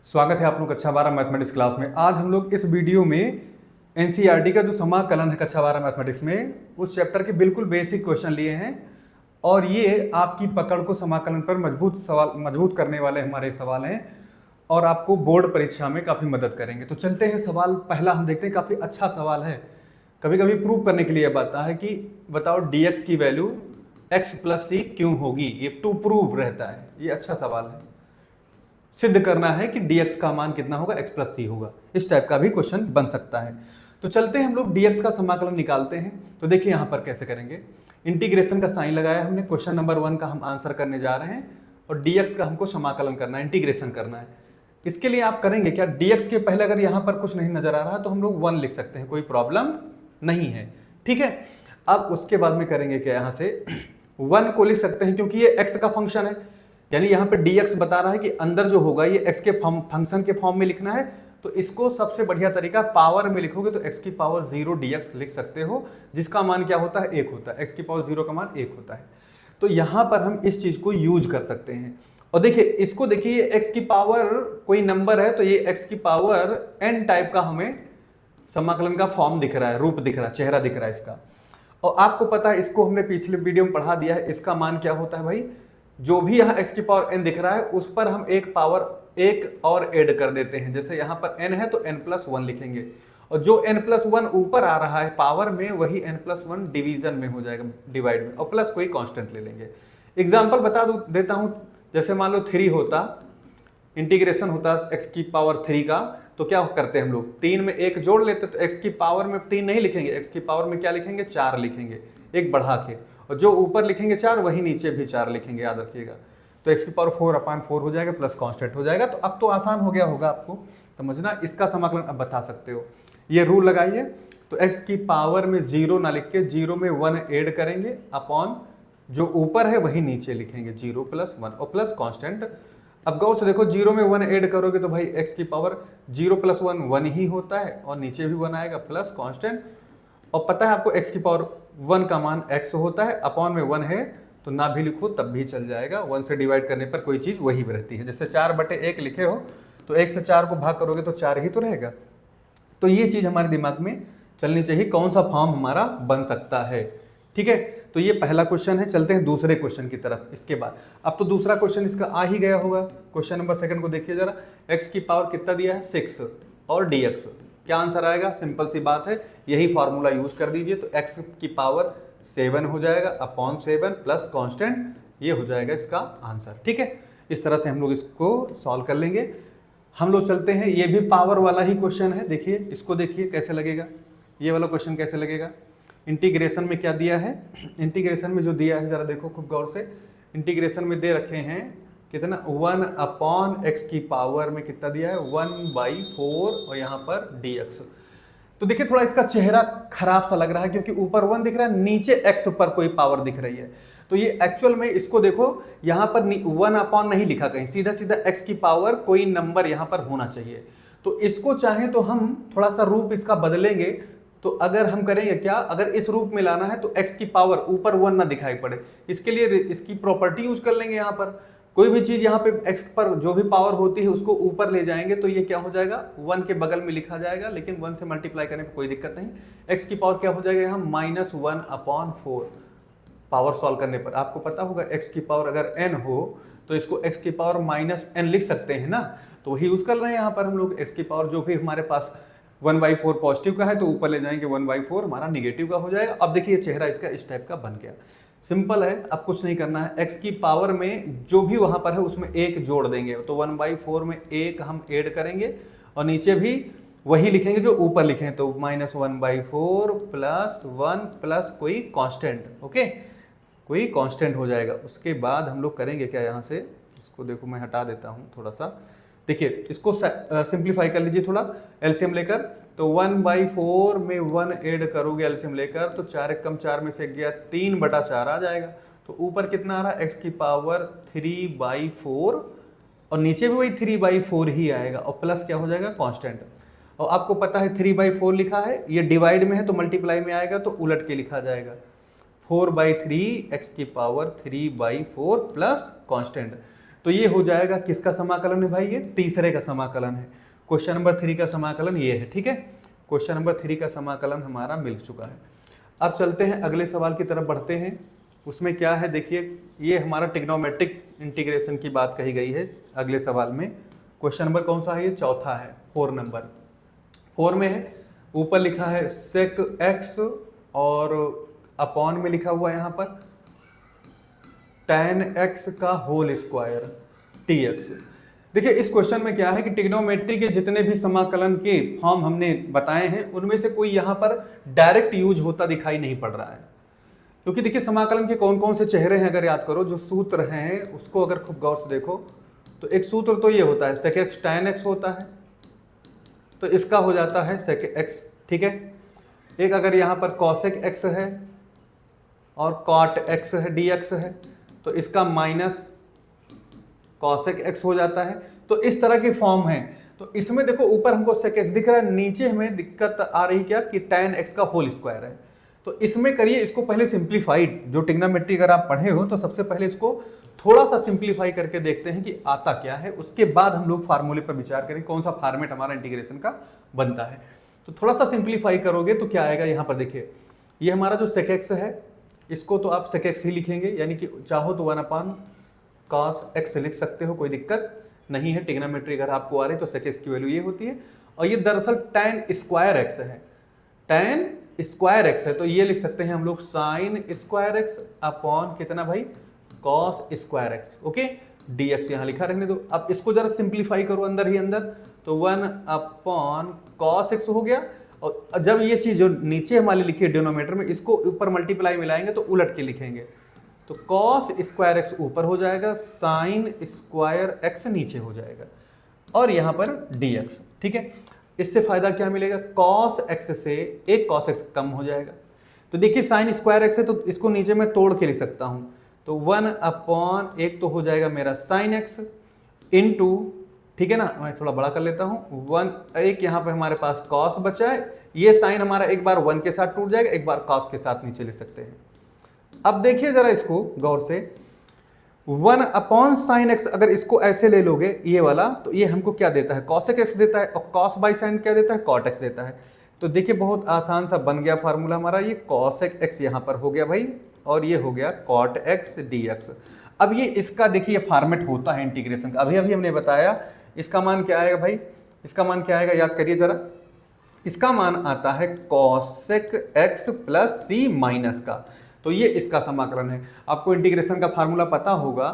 स्वागत है आप लोग कक्षा 12 मैथमेटिक्स क्लास में। आज हम लोग इस वीडियो में एनसीईआरटी का जो समाकलन है कक्षा 12 मैथमेटिक्स में उस चैप्टर के बिल्कुल बेसिक क्वेश्चन लिए हैं और ये आपकी पकड़ को समाकलन पर मजबूत करने वाले हमारे सवाल हैं और आपको बोर्ड परीक्षा में काफ़ी मदद करेंगे। तो चलते हैं, सवाल पहला हम देखते हैं। काफ़ी अच्छा सवाल है। कभी कभी प्रूव करने के लिए आता है कि बताओ dx की वैल्यू x प्लस सी क्यों होगी। ये टू प्रूव रहता है, ये अच्छा सवाल है। सिद्ध करना है कि dx का मान कितना होगा, x प्लस सी होगा। इस टाइप का भी क्वेश्चन बन सकता है। तो चलते हैं हम लोग dx का समाकलन निकालते हैं। तो देखिए यहाँ पर कैसे करेंगे। इंटीग्रेशन का साइन लगाया हमने, क्वेश्चन नंबर 1 का हम आंसर करने जा रहे हैं और dx का हमको समाकलन करना है, इंटीग्रेशन करना है। इसके लिए आप करेंगे क्या, dx के पहले अगर यहाँ पर कुछ नहीं नजर आ रहा तो हम लोग 1 लिख सकते हैं, कोई प्रॉब्लम नहीं है, ठीक है। अब उसके बाद में करेंगे क्या, यहाँ से 1 को लिख सकते हैं क्योंकि ये x का फंक्शन है, यानी यहाँ पे dx बता रहा है कि अंदर जो होगा ये x के फंक्शन के फॉर्म में लिखना है। तो इसको सबसे बढ़िया तरीका पावर में लिखोगे तो x की पावर 0 dx लिख सकते हो, जिसका मान क्या होता है, 1 होता है। x की पावर 0 का मान 1 होता है। तो यहाँ पर हम इस चीज को यूज कर सकते हैं। और देखिए इसको, देखिए x की पावर कोई नंबर है तो ये x की पावर n टाइप का हमें समाकलन का फॉर्म दिख रहा है, रूप दिख रहा है, चेहरा दिख रहा है इसका। और आपको पता है, इसको हमने पिछले वीडियो में पढ़ा दिया है। इसका मान क्या होता है भाई, जो भी यहाँ x की पावर n दिख रहा है उस पर हम एक पावर एक और ऐड कर देते हैं। जैसे यहाँ पर n है तो n प्लस 1 लिखेंगे और जो n प्लस 1 ऊपर आ रहा है पावर में वही n प्लस 1 डिवीजन में हो जाएगा, डिवाइड में, और प्लस कोई कांस्टेंट ले लेंगे। एग्जाम्पल बता देता हूँ। जैसे मान लो 3 होता, इंटीग्रेशन होता x की पावर 3 का, तो क्या करते हैं हम लोग 3 में 1 जोड़ लेते। तो x की पावर में 3 नहीं लिखेंगे, x की पावर में क्या लिखेंगे, 4 लिखेंगे, एक बढ़ा के, और जो ऊपर लिखेंगे 4 वही नीचे भी 4 लिखेंगे, याद रखिएगा। तो x की पावर 4/4 हो जाएगा, प्लस कांस्टेंट हो जाएगा। तो अब तो आसान हो गया होगा आपको समझना। इसका समाकलन अब बता सकते हो, ये रूल लगाइए। तो x की पावर में 0 ना लिख के 0 में 1 ऐड करेंगे, अपॉन जो ऊपर है वही नीचे लिखेंगे, 0 प्लस 1 और प्लस कांस्टेंट। अब गौर से देखो, 0 में 1 ऐड करोगे तो भाई x की पावर 0 प्लस 1 1 ही होता है और नीचे भी 1 आएगा, प्लस कांस्टेंट। और पता है आपको x की पावर 1 का मान x होता है, अपॉन में 1 है तो ना भी लिखो तब भी चल जाएगा। 1 से डिवाइड करने पर कोई चीज़ वही रहती है। जैसे 4/1 लिखे हो तो 1 से 4 को भाग करोगे तो 4 ही तो रहेगा। तो ये चीज़ हमारे दिमाग में चलनी चाहिए, कौन सा फॉर्म हमारा बन सकता है, ठीक है। तो ये पहला क्वेश्चन है। चलते हैं दूसरे क्वेश्चन की तरफ। इसके बाद अब तो दूसरा क्वेश्चन इसका आ ही गया होगा। क्वेश्चन नंबर 2 को देखिए जरा। x की पावर कितना दिया है, 6, और dx क्या आंसर आएगा, सिंपल सी बात है, यही फॉर्मूला यूज कर दीजिए। तो x की पावर 7 हो जाएगा, अपॉन 7 प्लस कांस्टेंट, ये हो जाएगा इसका आंसर, ठीक है। इस तरह से हम लोग इसको सॉल्व कर लेंगे। हम लोग चलते हैं, ये भी पावर वाला ही क्वेश्चन है। देखिए इसको, देखिए कैसे लगेगा, ये वाला क्वेश्चन कैसे लगेगा। इंटीग्रेशन में क्या दिया है, इंटीग्रेशन में जो दिया है जरा देखो खूब गौर से। इंटीग्रेशन में दे रखे हैं कितना, 1/x की पावर में कितना दिया है, 1/4 और यहाँ पर dx। तो देखिए थोड़ा इसका चेहरा खराब सा लग रहा है क्योंकि ऊपर 1 दिख रहा है, नीचे x पर कोई पावर दिख रही है। तो ये एक्चुअल में, इसको देखो यहाँ पर 1 नहीं लिखा कहीं, सीधा सीधा x की पावर कोई नंबर यहाँ पर होना चाहिए। तो इसको चाहे तो हम थोड़ा सा रूप इसका बदलेंगे। तो अगर हम करेंगे क्या, अगर इस रूप में लाना है तो x की पावर ऊपर 1 ना दिखाई पड़े, इसके लिए इसकी प्रॉपर्टी यूज कर लेंगे। यहाँ पर कोई भी चीज यहाँ पे x पर जो भी पावर होती है उसको ऊपर ले जाएंगे तो ये क्या हो जाएगा, 1 के बगल में लिखा जाएगा, लेकिन 1 से मल्टीप्लाई करने पर कोई दिक्कत नहीं। x की पावर क्या हो जाएगा यहाँ, -1/4। पावर सॉल्व करने पर आपको पता होगा x की पावर अगर n हो तो इसको x की पावर -n लिख सकते हैं ना। तो वही यूज कर रहे हैं यहाँ पर हम लोग। x की पावर जो भी हमारे पास 1/4 पॉजिटिव का है तो ऊपर ले जाएंगे, 1/4 हमारा निगेटिव का हो जाएगा। अब देखिए चेहरा इसका इस टाइप का बन गया। सिंपल है, अब कुछ नहीं करना है। x की पावर में जो भी वहां पर है उसमें 1 जोड़ देंगे। तो 1/4 में 1 हम ऐड करेंगे और नीचे भी वही लिखेंगे जो ऊपर लिखे हैं। तो -1/4 प्लस 1 प्लस कोई कांस्टेंट, ओके, कोई कांस्टेंट हो जाएगा। उसके बाद हम लोग करेंगे क्या, यहाँ से इसको देखो मैं हटा देता हूँ थोड़ा सा। देखिए इसको सिंप्लीफाई कर लीजिए थोड़ा एलसीएम लेकर। तो 1/4 में 1 ऐड करोगे एलसीएम लेकर तो 4 एकम 4 में से गया 3/4 आ जाएगा। तो ऊपर कितना आ रहा है, x की पावर 3/4 और नीचे भी वही 3/4 ही आएगा और प्लस क्या हो जाएगा, कांस्टेंट। और आपको पता है 3/4 लिखा है, ये डिवाइड में है तो मल्टीप्लाई में आएगा तो उलट के लिखा जाएगा, 4/3 x की पावर 3/4 प्लस कांस्टेंट। तो ये हो जाएगा किसका समाकलन है भाई, ये तीसरे का समाकलन है। क्वेश्चन नंबर 3 का समाकलन ये है, ठीक है। क्वेश्चन नंबर 3 का समाकलन हमारा मिल चुका है। अब चलते हैं अगले सवाल की तरफ बढ़ते हैं। उसमें क्या है देखिए, ये हमारा ट्रिग्नोमेट्रिक इंटीग्रेशन की बात कही गई है अगले सवाल में। क्वेश्चन नंबर कौन सा है, ये चौथा है, 4 नंबर 4 में है। ऊपर लिखा है सेक एक्स और अपॉन में लिखा हुआ है यहाँ पर tan x का होल स्क्वायर tx। देखिए इस क्वेश्चन में क्या है कि ट्रिग्नोमेट्री के जितने भी समाकलन के फॉर्म हमने बताए हैं उनमें से कोई यहाँ पर डायरेक्ट यूज होता दिखाई नहीं पड़ रहा है, क्योंकि देखिए समाकलन के कौन कौन से चेहरे हैं अगर याद करो, जो सूत्र हैं उसको अगर खूब गौर से देखो तो एक सूत्र तो ये होता है sec x tan x होता है, तो इसका हो जाता है sec x, ठीक है। एक अगर यहाँ पर cosec x है और cot x है dx है तो इसका माइनस cosec x हो जाता है। तो इस तरह की फॉर्म है। तो इसमें देखो ऊपर हमको sec x दिख रहा है, नीचे हमें दिक्कत आ रही क्या कि tan x का होल स्क्वायर है। तो इसमें करिए इसको पहले सिंप्लीफाइड, जो ट्रिग्नोमेट्री अगर आप पढ़े हो तो सबसे पहले इसको थोड़ा सा सिंप्लीफाई करके देखते हैं कि आता क्या है, उसके बाद हम लोग फार्मूले पर विचार करें कौन सा फॉर्मेट हमारा इंटीग्रेशन का बनता है। तो थोड़ा सा सिंप्लीफाई करोगे तो क्या आएगा, यहाँ पर देखिए ये हमारा जो sec x है इसको तो आप sec x ही लिखेंगे, यानी कि चाहो तो 1/cos x लिख सकते हो, कोई दिक्कत नहीं है। ट्रिग्नोमेट्री अगर आपको आ रही तो sec x की वैल्यू ये होती है। और ये दरअसल tan स्क्वायर x है, tan स्क्वायर x है, तो ये लिख सकते हैं हम लोग sin स्क्वायर x अपॉन कितना भाई, cos square x, okay. dx यहाँ लिखा रहने दो। अब इसको जरा सिंप्लीफाई करो अंदर ही अंदर, तो 1/cos x हो गया। और जब ये चीज जो नीचे हमारे लिखी है डिनोमिनेटर में, इसको ऊपर मल्टीप्लाई मिलाएंगे तो उलट के लिखेंगे, तो cos स्क्वायर x ऊपर हो जाएगा, sin स्क्वायर x नीचे हो जाएगा, और यहाँ पर dx, ठीक है। इससे फायदा क्या मिलेगा, cos x से एक cos x कम हो जाएगा। तो देखिए sin स्क्वायर x है तो इसको नीचे मैं तोड़ के लिख सकता हूँ, तो 1/1 तो हो जाएगा मेरा sin x इंटू, ठीक है ना, मैं थोड़ा बड़ा कर लेता हूँ, 1 एक यहाँ पे हमारे पास cos बचा है, ये साइन हमारा एक बार 1 के साथ टूट जाएगा, एक बार cos के साथ नीचे लिख सकते हैं। अब देखिए जरा इसको गौर से, 1/sin x अगर इसको ऐसे ले लोगे ये वाला, तो ये हमको क्या देता है, cosec x देता है, और cos बाई साइन क्या देता है, cot x देता है। तो देखिए बहुत आसान सा बन गया फार्मूला हमारा, ये cosec x यहाँ पर हो गया भाई, और ये हो गया cot x dx। अब ये इसका देखिए फॉर्मेट होता है इंटीग्रेशन का, अभी अभी हमने बताया। इसका मान क्या आएगा भाई, इसका मान क्या आएगा, याद करिए जरा, इसका मान आता है cosec x plus c minus का। तो ये इसका समाकलन है। आपको इंटीग्रेशन का फार्मूला पता होगा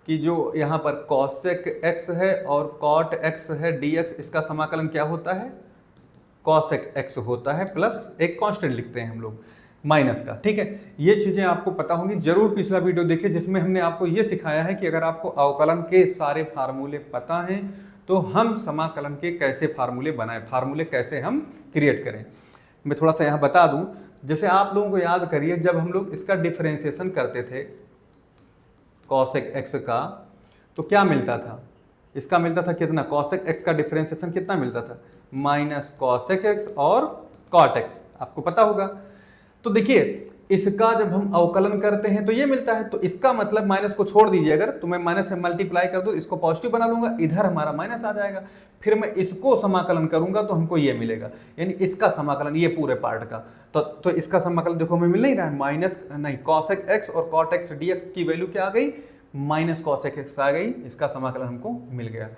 कि जो यहाँ पर cosec x है और cot x है dx, इसका समाकलन क्या होता है, cosec x होता है प्लस एक कांस्टेंट लिखते हैं हम लोग माइनस का, ठीक है। ये चीज़ें आपको पता होंगी, जरूर पिछला वीडियो देखिए जिसमें हमने आपको ये सिखाया है कि अगर आपको अवकलन के सारे फार्मूले पता हैं तो हम समाकलन के कैसे फार्मूले बनाएं, फार्मूले कैसे हम क्रिएट करें। मैं थोड़ा सा यहाँ बता दूं, जैसे आप लोगों को याद करिए जब हम लोग इसका डिफरेंशिएशन करते थे cosec x का, तो क्या मिलता था, इसका मिलता था कितना, cosec x का डिफरेंशिएशन कितना मिलता था, माइनस cosec x और cot x, आपको पता होगा। तो देखिए इसका जब हम अवकलन करते हैं तो ये मिलता है, तो इसका मतलब माइनस को छोड़ दीजिए, अगर तो मैं माइनस से मल्टीप्लाई कर दूं, इसको पॉजिटिव बना लूंगा, इधर हमारा माइनस आ जाएगा, फिर मैं इसको समाकलन करूंगा तो हमको ये मिलेगा, यानी इसका समाकलन ये पूरे पार्ट का। तो इसका समाकलन देखो हमें मिल नहीं रहा है, माइनस नहीं cosec x और cot x dx की वैल्यू क्या आ गई, माइनस cosec x आ गई, इसका समाकलन हमको मिल गया।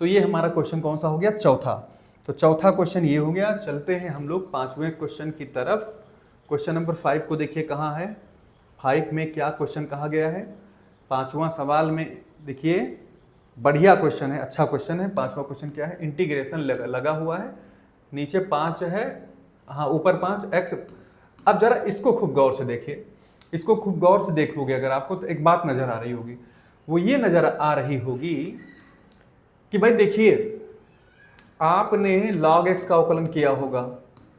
तो ये हमारा क्वेश्चन कौन सा हो गया, चौथा। तो चौथा क्वेश्चन ये हो गया। चलते हैं हम लोग पांचवें क्वेश्चन की तरफ। क्वेश्चन नंबर 5 को देखिए कहाँ है, 5 में क्या क्वेश्चन कहा गया है, पांचवा सवाल में देखिए, बढ़िया क्वेश्चन है, अच्छा क्वेश्चन है। पांचवा क्वेश्चन क्या है, इंटीग्रेशन लगा हुआ है, नीचे 5 है, हाँ ऊपर 5 x। अब जरा इसको खूब गौर से देखिए, इसको खूब गौर से देखोगे अगर आपको तो एक बात नजर आ रही होगी, वो ये नजर आ रही होगी कि भाई देखिए आपने log x का अवकलन किया होगा,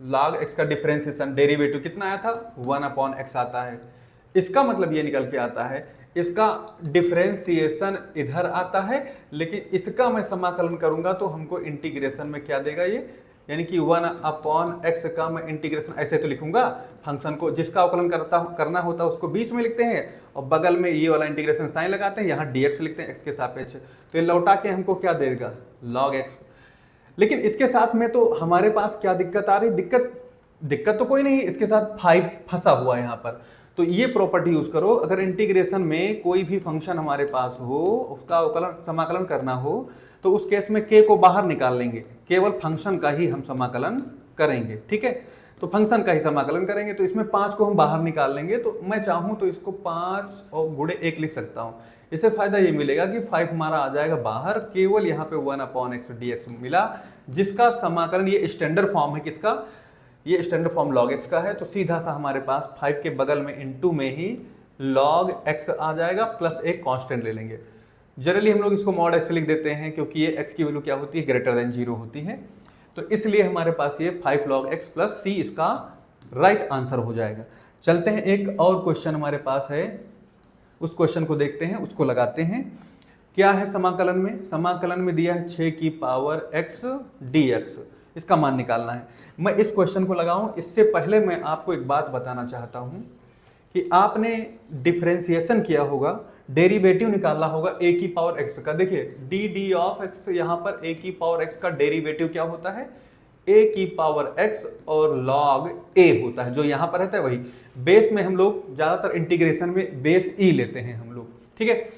log x का डिफरेंशिएशन डेरिवेटिव कितना आया था, 1/x आता है। इसका मतलब ये निकल के आता है इसका डिफरेंशिएशन इधर आता है, लेकिन इसका मैं समाकलन करूंगा तो हमको इंटीग्रेशन में क्या देगा, ये यानी कि 1/x का मैं इंटीग्रेशन ऐसे तो लिखूंगा, फंक्शन को जिसका अवकलन करना होता है उसको बीच में लिखते हैं और बगल में ये वाला इंटीग्रेशन साइन लगाते हैं, यहाँ dx लिखते हैं x के सापेक्ष। तो ये लौटा के हमको क्या देगा, log x। लेकिन इसके साथ में तो हमारे पास क्या दिक्कत आ रही, दिक्कत तो कोई नहीं, इसके साथ 5 फंसा हुआ है यहाँ पर। तो ये प्रॉपर्टी यूज करो, अगर इंटीग्रेशन में कोई भी फंक्शन हमारे पास हो, उसका समाकलन करना हो, तो उस केस में k को बाहर निकाल लेंगे, केवल फंक्शन का ही हम समाकलन करेंगे, ठीक है। तो फंक्शन का ही समाकलन करेंगे, तो इसमें 5 को हम बाहर निकाल लेंगे। तो मैं चाहूँ तो इसको 5 और गुणे 1 लिख सकता हूँ। इससे फायदा ये मिलेगा कि 5 हमारा आ जाएगा बाहर, केवल यहाँ पे 1/x dx मिला, जिसका समाकलन ये स्टैंडर्ड फॉर्म है किसका, ये स्टैंडर्ड फॉर्म log x का है। तो सीधा सा हमारे पास 5 के बगल में इनटू में ही log x आ जाएगा, प्लस एक कांस्टेंट ले लेंगे। जनरली हम लोग इसको mod x लिख देते हैं क्योंकि ये x की वैल्यू क्या होती है, ग्रेटर देन 0 होती है। तो इसलिए हमारे पास ये 5 log x प्लस c इसका राइट आंसर हो जाएगा। चलते हैं, एक और क्वेश्चन हमारे पास है, उस क्वेश्चन को देखते हैं, उसको लगाते हैं। क्या है समाकलन में दिया है 6 की पावर x dx, इसका मान निकालना है। मैं इस क्वेश्चन को लगाऊं इससे पहले मैं आपको एक बात बताना चाहता हूं कि आपने डिफरेंशिएशन किया होगा, डेरिवेटिव निकालना होगा a की पावर x का। देखिए dd ऑफ x, यहाँ पर a की पावर x का डेरिवेटिव क्या होता है, a की पावर x और log a होता है, जो यहाँ पर रहता है वही। बेस में हम लोग ज्यादातर इंटीग्रेशन में बेस e लेते हैं हम लोग, ठीक है।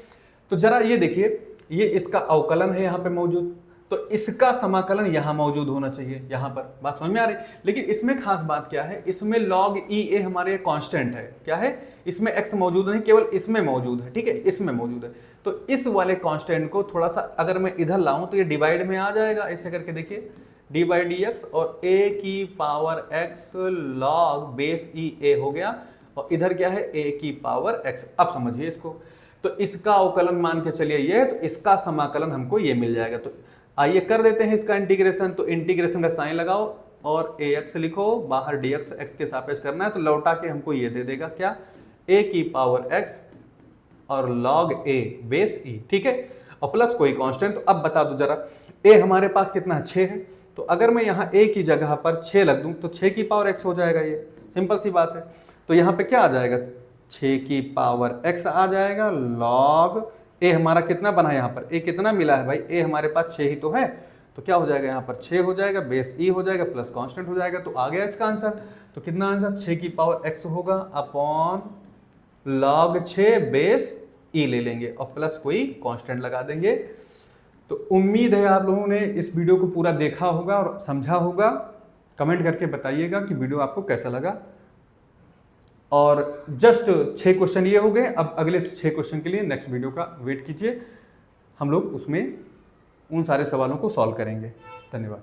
तो जरा ये देखिए, ये इसका अवकलन है यहाँ पे मौजूद, तो इसका समाकलन यहाँ मौजूद होना चाहिए, यहाँ पर बात समझ में आ रही। लेकिन इसमें खास बात क्या है, इसमें log e a हमारे कांस्टेंट है, क्या है, इसमें x मौजूद नहीं, केवल इसमें मौजूद है, ठीक है, इसमें मौजूद है। तो इस वाले कांस्टेंट को थोड़ा सा अगर मैं इधर लाऊं तो ये डिवाइड में आ जाएगा, ऐसे करके देखिए dy dx, और a की power x log base e a हो गया, और इधर क्या है a की पावर x। अब समझिए इसको, तो इसका अवकलन मान के चलिए ये, तो इसका समाकलन हमको ये मिल जाएगा। तो आइए कर देते हैं इसका इंटीग्रेशन। तो इंटीग्रेशन का साइन लगाओ और ax लिखो, बाहर dx x के सापेक्ष करना है, तो लौटा के हमको ये दे देगा क्या, a की पावर x और log a बेस e, ठीक है, और प्लस कोई कांस्टेंट। तो अब बता दो जरा, a हमारे पास कितना है, 6 है। तो अगर मैं यहाँ a की जगह पर 6 लग दूं तो 6 की पावर x हो जाएगा, ये सिंपल सी बात है। तो यहाँ पे क्या आ जाएगा, 6 की पावर x आ जाएगा, log a हमारा कितना बना है, यहाँ पर a कितना मिला है भाई, a हमारे पास 6 ही तो है, तो क्या हो जाएगा, यहाँ पर 6 हो जाएगा, बेस e हो जाएगा, प्लस कांस्टेंट हो जाएगा। तो आ गया इसका आंसर। तो कितना आंसर, 6 की पावर x होगा अपॉन log 6 बेस e ले लेंगे और प्लस कोई कांस्टेंट लगा देंगे। तो उम्मीद है आप लोगों ने इस वीडियो को पूरा देखा होगा और समझा होगा। कमेंट करके बताइएगा कि वीडियो आपको कैसा लगा। और जस्ट 6 क्वेश्चन ये हो गए, अब अगले 6 क्वेश्चन के लिए नेक्स्ट वीडियो का वेट कीजिए, हम लोग उसमें उन सारे सवालों को सॉल्व करेंगे। धन्यवाद।